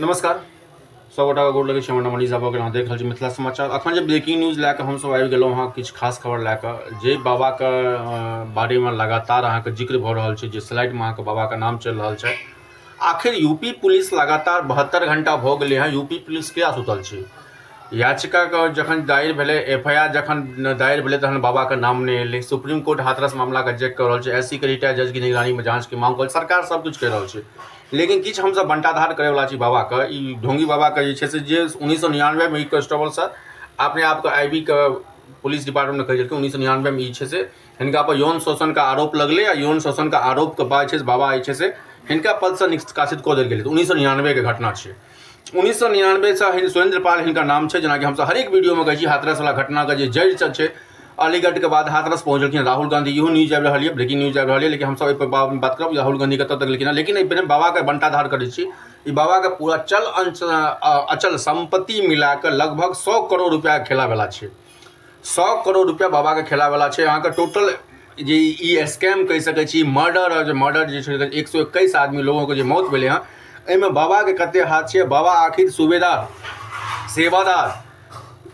नमस्कार। सबगोटा गोर लगे छी। हमर नाम अनीसा भऽ गेल। अहाँ देख रहल छी मिथिला समाचार। अखन जे ब्रेकिंग न्यूज़ लए कऽ हमसब आबि गेलहुँ हँ, किछु खास खबर लए कऽ जे बाबाके बारेमे लगातार अहाँके जिक्र भऽ रहल छै, जे स्लाइडमे अहाँके बाबाके नाम चलि रहल छै। आखिर यूपी पुलिस लगातार 72 घंटा भऽ गेलै हँ, यूपी पुलिस किया सुतल छै? याचिकाके जखन दायर भेलै, FIR जखन दायर भेलै तखन बाबाके नाम नहि एलै। सुप्रीम कोर्ट हाथरस मामलाके चेक कऽ रहल छै, SC के रिटायर्ड जज की निगरानीमे जाँचके मांग कऽ सरकार सब किछु कहि रहल छै। लेकिन किछु हमसब बंटाधार करैवला छी बाबाके। ई ढोंगी बाबाके जे छै से जे 1999 में ई कांस्टेबलसँ अपने आपके IB के पुलिस डिपार्टमेंट में कहै छलखिन। 1999 में ई छै से हिनका पर यौन शोषणके आरोप लगलै आ यौन शोषणके आरोपके बाद छै से बाबा जे छै से हिनका पदसँ निष्कासित कऽ देल गेलै। 1999 के घटना छै। 1999 से सुरेंद्र पाल हिनका नाम छै। जेनाकि हमसब हर एक वीडियोमे कहै छी, हाथरस वाला घटनाके जे जज छै अलीगढ़ के बाद हाथरस पहुँचलखिन राहुल गांधी। इहो न्यूज आबि रहल है, ब्रेकिंग न्यूज आबि रहल है। लेकिन हमसब एहि पर बात करब राहुल गांधी कतऽ तक लेकिन। लेकिन एहि बाबाके बंटाधार करै छी। ई बाबाके पूरा चल अचल संपत्ति मिला कऽ लगभग 100 करोड़ रुपया खेलावला छै। 100 करोड़ रुपया बाबाके खेलावला छै। अहाँके टोटल जे ई स्कैम कहि सकै छी, मर्डर जे छै 121 आदमी लोगों जे मौत भेलै हँ, एहिमे बाबाके कते हाथ छै? बाबा आखिर सूबेदार, सेवादार,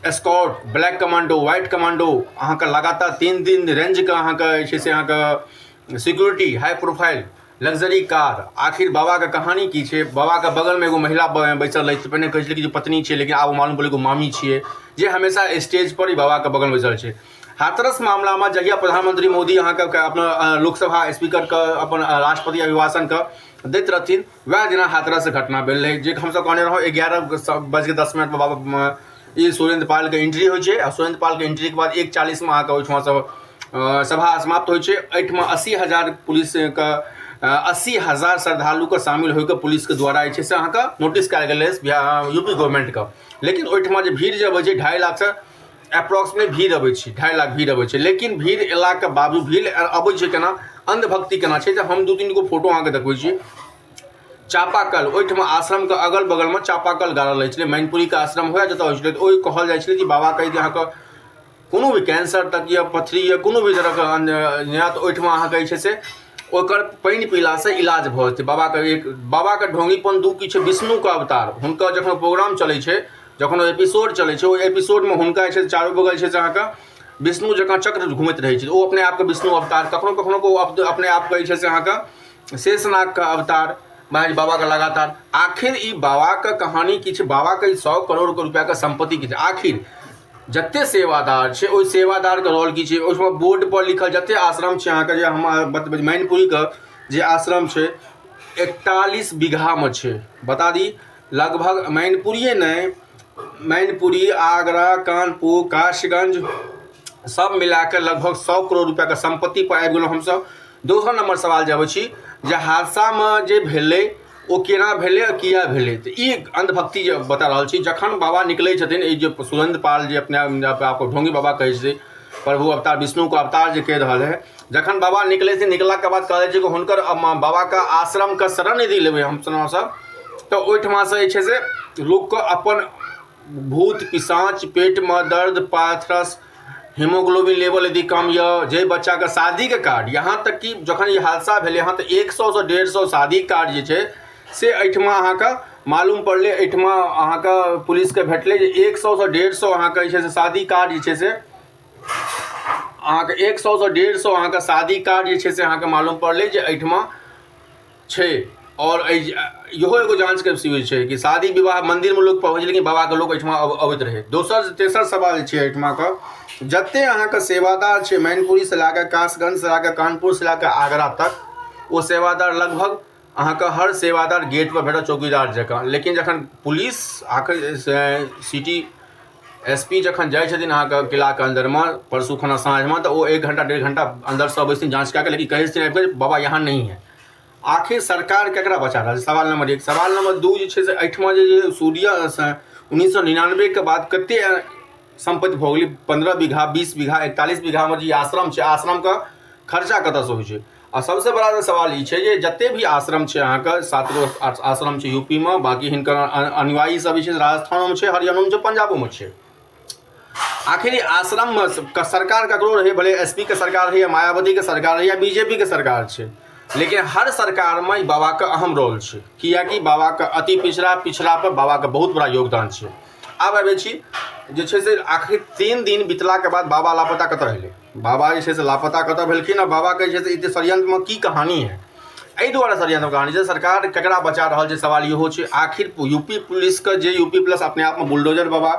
escort, black commando, white commando, अहाँके लगातार 3 दिन रेंजके अहाँके जे छै से अहाँके security, high profile, luxury car. आखिर बाबाके कहानी की छै? बाबाके बगलमे एगो महिला बैसल रहै छै। पहिने कहै छलै कि जे पत्नी छै, लेकिन आब मालूम पड़लै एगो मामी छियै, जे हमेशा स्टेज पर ही बाबाके बगलमे बैसल छै। हाथरस मामलामे जहिया प्रधानमंत्री मोदी अहाँके अपना लोकसभा स्पीकरके अपन राष्ट्रपति अभिभाषणके दैत रहथिन, वएह दिना हाथरस घटना भेल रहै। जे हमसब कहने रहौँ 11:10 पर बाबा ई सुरेंद्र पाल के एंट्री होइ छै। आ सुरेंद्र पाल के एंट्री के बाद 1:40 में अहाँके ओहिठाम सब सभा समाप्त होइ छै। एहिठाम 80,000 पुलिसके 80,000 श्रद्धालुके शामिल होइके पुलिसके द्वारा जे छै से अहाँके नोटिस कयल गेलै यूपी गवर्नमेंटके। लेकिन ओहिठाम जे भीड़ जे अबै छै 2.5 लाखसँ अप्रॉक्सीमेट भीड़ अबै छै, 2.5 लाख भीड़ अबै छै। लेकिन भीड़ अयलाके बावजूद भीड़ अबै छै केना? अंधभक्ति केना छै? जे हम 2-3 गो फोटो अहाँके देखबै छी। चापाकल, ओहिठाम आश्रमके अगल बगलमे चापाकल गाड़ल रहै छलै। मैनपुरीके आश्रम हुए जतऽ होइ छलै, तऽ ओहि कहल जाइ छलै कि बाबा कहि जे अहाँके कोनो भी कैंसर तक या पथरी या कोनो भी तरहके या तऽ ओहिठाम अहाँके जे छै से ओकर पानि पीलासँ इलाज भऽ जेतै। बाबाके ढोंगीपन दू किछु विष्णुके अवतार। हुनकर जखन प्रोग्राम चलै छै, जखन ओ एपिसोड चलै छै, ओहि एपिसोडमे हुनका जे छै चारू बगल छै से अहाँके विष्णु जकाँ चक्र घुमैत रहै छै। ओ अपने आपके विष्णु अवतार, कखनो कखनो को अपने आपके जे छै से अहाँके शेषनागके अवतार बाबाके लगातार। आखिर ई बाबाके कहानी की छै? बाबाके 100 करोड़ रुपयाके संपत्ति की छै? आखिर जते सेवादार छै, ओहि सेवादारके रोल की छै? ओहिमे बोर्ड पर लिखल जते आश्रम छै अहाँके, जे हम बतबै मैनपुरीके जे आश्रम छै 41 बीघामे छै। बता दी लगभग मैनपुरिये नहीं, मैनपुरी, आगरा, कानपुर, काशीगंज सब मिलाके लगभग 100 करोड़ रुपयाके संपत्ति पर आबि गेलहुँ हमसब। दोसर नंबर सवाल जे अबै छी, जे हादसामे जे भेलै ओ केना भेलै आ किया भेलै? तऽ ई अंधभक्ति जे बता रहल छी। जखन बाबा निकलै छथिन, ई जे सुरेंद्र पाल जे अपने आपको ढोंगी बाबा कहै छै, प्रभु अवतार, विष्णुके अवतार जे कहि रहल है, जखन बाबा निकलै छै, निकलाके बाद कहै छै कि हुनकर बाबाके आश्रमके शरण यदि लेबै हमसब, तऽ ओहिठमासँ जे छै से लोकके अपन भूत पिशाच, पेटमे दर्द, पाथरस, हीमोग्लोबिन लेवल यदि कम यऽ, जे बच्चाके शादीके कार्ड, यहाँ तक कि जखन ई हादसा भेलै हँ तऽ 100 से 150 शादी कार्ड जे छै से एहिठमा अहाँके मालूम पड़लै। एहिठमा अहाँके पुलिसके भेटलै जे 100 से 150 अहाँके जे छै से शादी कार्ड जे छै से अहाँके 100 से 150 अहाँके शादी कार्ड जे छै से अहाँके मालूम पड़लै जे एहिठमा छै। और इहो एगो जाँचके विषय छै कि शादी विवाह मंदिरमे लोक पहुँच, लेकिन बाबाके लोक एहिठमा अबैत रहै। दोसर तेसर सवाल छै एहिठमाके, जते अहाँके सेवादार छै मैनपुरी से लए कऽ कासगंज से लए कऽ कानपुर से लए कऽ आगरा तक, ओ सेवादार लगभग अहाँके हर सेवादार गेट पर भेटत चौकीदार जकाँ। लेकिन जखन पुलिस आखिर सिटी SP जखन जाइ छथिन अहाँके किलाके अन्दरमे परसू खना साँझमे, तऽ ओ 1 घंटा 1.5 घंटा अन्दरसँ अबै छथिन जाँच कए कऽ, लेकिन कहै छथिन आबि कऽ बाबा यहाँ नहीं है। आखिर सरकार केकरा बचा रहल छै? सवाल नंबर 1। सवाल नंबर 2 जे छै से एहिठमा जे सूर्य 1999 के बाद कते संपत्ति भऽ गेलै? 15 बीघा, 20 बीघा, 41 बीघामे जे आश्रम छै, आश्रमके खर्चा कतऽसँ होइ छै? आ सबसे बड़ा सवाल ई छै जे जते भी आश्रम छै अहाँके 7 आश्रम छै यूपीमे, बाकी हिनकर अनुयायी सब जे छै राजस्थानोमे छै, हरियाणामे छै, पंजाबोमे छै। आखिर आश्रममे सरकार ककरो रहै, भले SP के सरकार रहै या मायावती के सरकार रहै या BJP के सरकार छै, लेकिन हर सरकार में ई बाबा का अहम रोल है, कियाकि बाबा का अति पिछड़ा पर बाबा का बहुत बड़ा योगदान है। आब आबै छी जे छै से आखिर 3 दिन बीतला के बाद बाबा लापता कतऽ रहलै, बाबा जे छै से लापता कतऽ भेलखिन आ बाबा के जे छै से ई षड्यंत्र में की कहानी है, एहि दुआरे षड्यंत्र कहानी छै सरकार केकरा बचा रहल छै, सवाल इहो छै। आखिर यूपी पुलिस के जे यूपी प्लस अपने आप में बुलडोजर बाबा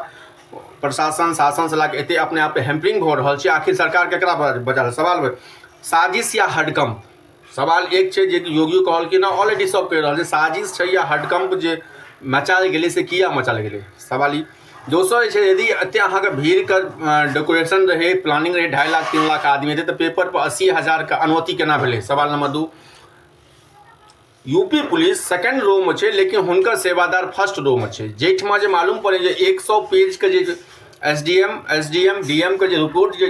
प्रशासन शासन से लाके एते अपने आप पे हैम्परिंग हो रहल छै, आखिर सरकार केकरा बचा रहल, सवाल साजिश या हडकंप, सवाल एक छै जे योगियो कहलखिन ऑलरेडी सब कहि रहल छै साजिश छै या हडकंप जे मचाल गेलै से किया मचाल गेलै, सवाल ई। दोसर छै यदि एते अहाँके भीड़ के डेकोरेशन रहे, प्लानिंग रहे, 2.5 लाख 3 लाख आदमी हेतै तऽ पेपर पर 80,000 के अनुमति केना भेलै, सवाल नंबर 2। यूपी पुलिस सेकेंड रो में छै लेकिन हुनकर सेवादार फर्स्ट रो में छै, जेठमा जे मालूम पड़े जे 100 पेज के जे एसडीएम डीएम के जे रिपोर्ट जे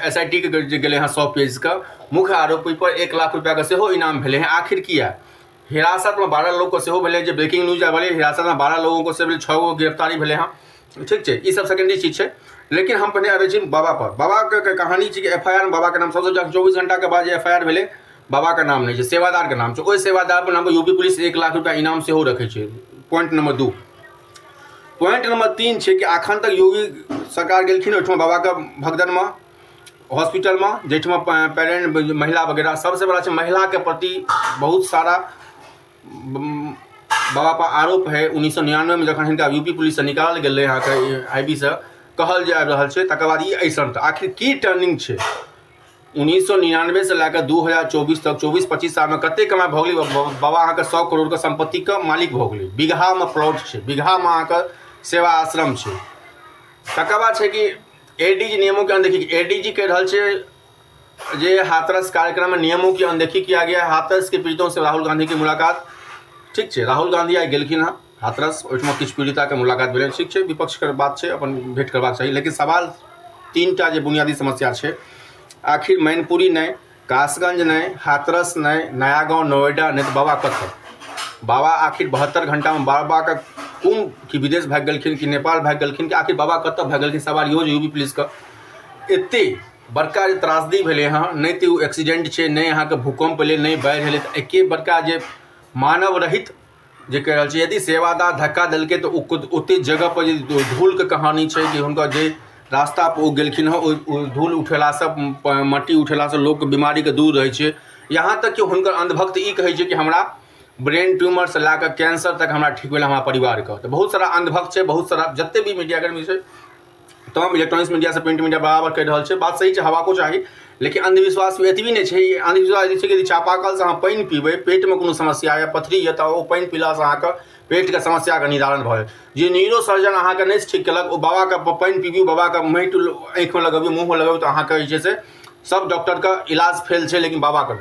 एसआईटी के जे गेले हैं 100 पेज का, मुख्य आरोपी पर 1 लाख रुपया के सेहो इनाम भेले हैं। आखिर किया हिरासत में 12 लोग को सेहो भेले, जो ब्रेकिंग न्यूज आवे हिरासत में 12 लोगों को से 6 गो गिरफ्तारी भेले हैं, ठीक है, ये सब सेकेंडरी चीज है। लेकिन हम पहले आबे छी बाबा पर, बाबा के कहानी छै कि एफआईआर में बाबा के नाम सबसे 24 घंटा के बाद एफआईआर भेले बाबा का नाम नहीं है, सेवादार के नाम छै, ओहि सेवादार पर नाम पर यूपी पुलिस 1 लाख रुपया इनाम सेहो रखे छै, पॉइंट नंबर 2। पॉइंट नंबर 3 छै कि अखन तक योगी सरकार गेलखिन ओहिठाम बाबा का भगदड़ में हॉस्पिटल में, जेठमा पेरेंट महिला वगैरह, सबसे बड़ा छै महिला के प्रति बहुत सारा बाबा पर आरोप है। 1999 में जखन हिनका यूपी पुलिस से निकाल गेलै अहाँके आईबी से कहल जा रहल छै, तकर बाद ई ऐसन तऽ आखिर की टर्निंग छै 1999 से लैके 2024 तक 24-25 साल में कते कमाई भऽ गेलै बाबा अहाँके 100 करोड़ के संपत्ति के मालिक भऽ गेलै, बीघा में प्लॉट छै, बीघा में अहाँके सेवा आश्रम छै। तकर बाद छै कि एडीजी नियमों की अनदेखी, एडीजी कह रहल छै जे हाथरस कार्यक्रम में नियमों की अनदेखी किया गया है, हाथरस के पीड़ितों से राहुल गांधी की मुलाकात, ठीक छै, राहुल गांधी आई गेलखिन हँ हाथरस, ओहिठाम किछु पीड़िता के मुलाकात भेलै, ठीक छै, विपक्ष के बात छै, अपन भेंट करबाक चाही। लेकिन सवाल 3टा जे बुनियादी समस्या छै, आखिर मैनपुरी नहीं, कासगंज नहीं, हाथरस नहीं, नया गांव, नोएडा नहीं, तो बाबा कतऽ, बाबा आखिर 72 घंटा में बाबा का कोन कि विदेश भाग गेलखिन कि नेपाल भाग गेलखिन कि आखिर बाबा कतऽ भाग गेलखिन, सवाल इहो जे यूपी पुलिस का एते बड़का जे त्रासदी भेलै हँ, नहीं तो एक्सीडेंट छै, नहीं अहाँके भूकंप भेलै, नहीं बाढ़ि भेलै, तऽ एके बड़का जे मानव रहित जे कह रहल छै, यदि सेवादार धक्का देलकै तऽ ओते जगह पर जे धूल के कहानी छै कि हुनका जे रास्ता पर ओ गेलखिन हँ, धूल उठेला से मट्टी उठेला से लोग बीमारी के दूर रहे छै। यहाँ तक कि हुनकर अंधभक्त ई कहै छै कि हमरा ब्रेन ट्यूमर से लैके कैंसर तक हमरा ठीक भेल, हमारा परिवार का। तो बहुत सारा अंधभक्त है, बहुत सारा जत्ते भी मीडिया कर्मी है, तमाम इलेक्ट्रॉनिक्स मीडिया से प्रिंट मीडिया बराबर कह रहा है, बात सही है, हवा को चाहिए, लेकिन अंधविश्वास भी एतबी नहीं है। अंधविश्वास जे छै कि चापाकल से अहाँ पानि पीबै, पेट में कोनो समस्या या पथरी है तो पानि पीला से अहाँके पेट के समस्या के निदान भऽ जे न्यूरो सर्जन अहाँके नहीं ठीक केलक, ओ बाबा का पानि पीबू, बाबा का माटि आँखि में लगबियौ, मुँह में लगबियौ, तो अहाँके जे छै से सब डॉक्टर का इलाज फेल है, लेकिन बाबा का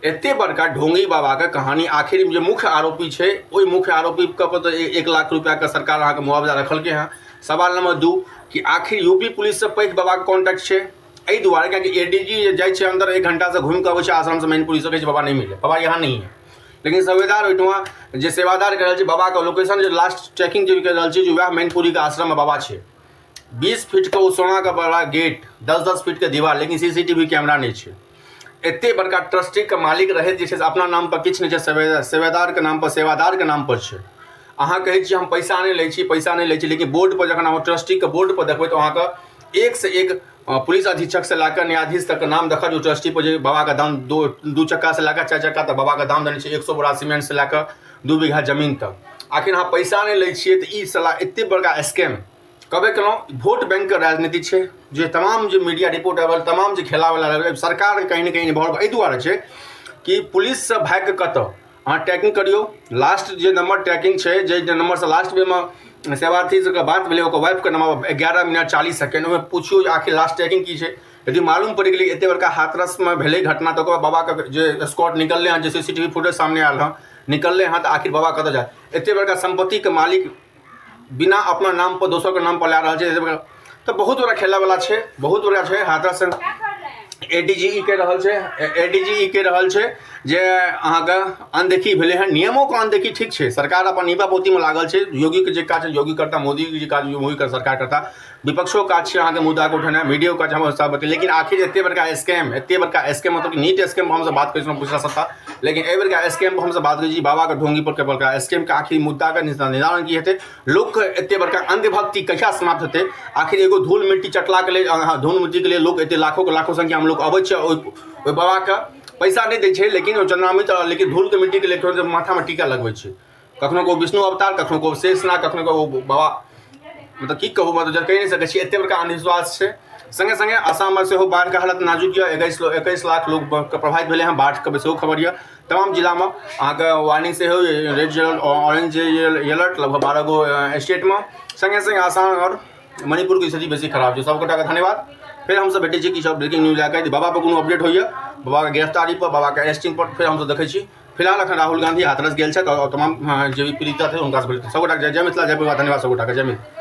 एते बड़का ढोंगी बाबा के कहानी। आखिर जो मुख्य आरोपी है वही मुख्य आरोपी पर तो 1 लाख रुपया का सरकार अहाँके मुआवजा रखलकै हैं। सवाल नंबर 2 कि आखिर यूपी पुलिस से पैघ बाबा के कॉन्टैक्ट है, एहि दुआरे कि एडीजी जाइ छै अंदर 1 घंटा से घूमि के अबै छै आश्रम से मैनपुरी से, कहै छै बाबा नहीं मिले, बाबा यहाँ नहीं है, लेकिन सेवेदार ओहिठमा जे सेवादार कह रहल छै बाबा का लोकेशन जो लास्ट चेकिंग जो कर रहल छै जो वह मैनपुरी के आश्रम में बाबा छै, 20 फीट के ओ सोना का बड़ा गेट, 10-10 फीट के दीवार, लेकिन सीसीटीवी कैमरा नहीं है। एते बड़का ट्रस्टी के मालिक रहे जे अपना नाम पर किछु नहीं है, सेवेदार के नाम पर सेवादार के नाम पर है। अहाँ कहै छी हम पैसा नहीं लै छी, पैसा नहीं लै छी, लेकिन बोर्ड पर जखन अहाँ ट्रस्टी के बोर्ड पर देखबै तो अहाँके 1 से 1 पुलिस अधीक्षक से लाकर न्यायाधीश तक नाम देखा जो ट्रस्टी पर जो बाबा का दाम 2 चक्का से लाकर 4 चक्का तक बाबा का दाम देने 100 बोरा सीमेंट से लाकर 2 बीघा जमीन तक। आखिर अहाँ पैसा नहीं लै छियै तऽ ई साला एते बड़का स्कैम कबे केलहुँ। वोट बैंक के राजनीति छै, जे तमाम जो मीडिया रिपोर्ट आयल, तमाम जो खेलावला सरकार कहीं ना कहीं इन्वॉल्व एहि दुआरे छै कि पुलिस से भाग के कतऽ अहाँ ट्रैकिंग करियो, लास्ट जे नंबर ट्रैकिंग छै, जे नंबर से लास्ट में सेवार्थी से बात भेलै ओकर वाइफ के नंबर 11 मिनट 40 सेकेंड, ओहिमे पूछियो आखिर लास्ट ट्रैकिंग की छै। यदि मालूम पड़ गेलै एते बड़का हाथरस में भेलै घटना तो बाबा का जे स्कॉट निकलले हैं, जे सीसीटीवी फुटेज सामने आयल हँ निकलले हैं, तो आखिर बाबा कतऽ जाए, एते बड़का संपत्ति के मालिक बिना अपना नाम पर दोसर के नाम पर ला रहल छै, तो बहुत बड़ा खेला वाला छै, बहुत बड़ा छै। हाथरस एडीजी कह रहल छै, एडीजी कह रहल छै जे अहाँके अनदेखी भेलै हँ, नियमों के अनदेखी ठीक छै, सरकार अपन नीबा पोती में लागल छै, योगी के जे काज योगी करता, मोदी के जे काज मोदी कर सरकार करता, विपक्षों काज छै अहाँके मुद्दा को उठेनाइ, मीडियो काज हम सब बतेलिए। लेकिन आखिर एते बड़का स्कैम मतलब कि नीट स्कैम हमसे बात करें पूछना सकता लेकिन एहि बेर के स्कैम पर हमसब बात करै छी, बाबा के ढोंगी पर केवल स्कैम के आखिर मुद्दा के निदान की हेतै, लोक के एते बड़का अंधभक्ति कहिया समाप्त हेतै। आखिर एगो धूल मिट्टी चटला के लेल, धूल मिट्टी के लिए लोग एते लाखों संख्या में लोग अबै छै, ओहि बाबा के पैसा नहीं दै छै, लेकिन चंद्रामित, लेकिन धूल के मिट्टी के लिए माथा में टीका लगबै छै। कखनो को विष्णु अवतार, कखनो को शेषनाग, कखनो को बाबा, मतलब की कहूँ, मतलब कहि नहीं सकै छी, एते बड़का अंधविश्वास छै। संगे संगे आसाम में सेहो बाढ़ के हालत नाजुक यऽ, 21 लाख लोग प्रभावित भेले हैं बाढ़ के सेहो खबर यऽ। तमाम जिला में अहाँके वार्निंग सेहो, रेड ऑरेंज अलर्ट लगभग 12 गो स्टेट में। संगे संगे आसाम और मणिपुर की स्थिति बेसी खराब छै। सबगोटा के धन्यवाद। फिर हमसब भेटै छी किछु ब्रेकिंग न्यूज लैके। बाबा पर कोनो अपडेट होइए, बाबा के गिरफ्तारी पर, बाबा के अरेस्टिंग पर फिर हमसब देखै छी। फिलहाल अखन राहुल गांधी हाथरस गेल छथि और तमाम जे भी पीड़ित थे उनका सबगोटा जय मिथिला, जय परिवार। धन्यवाद सबगोटा के, जय मिथिला।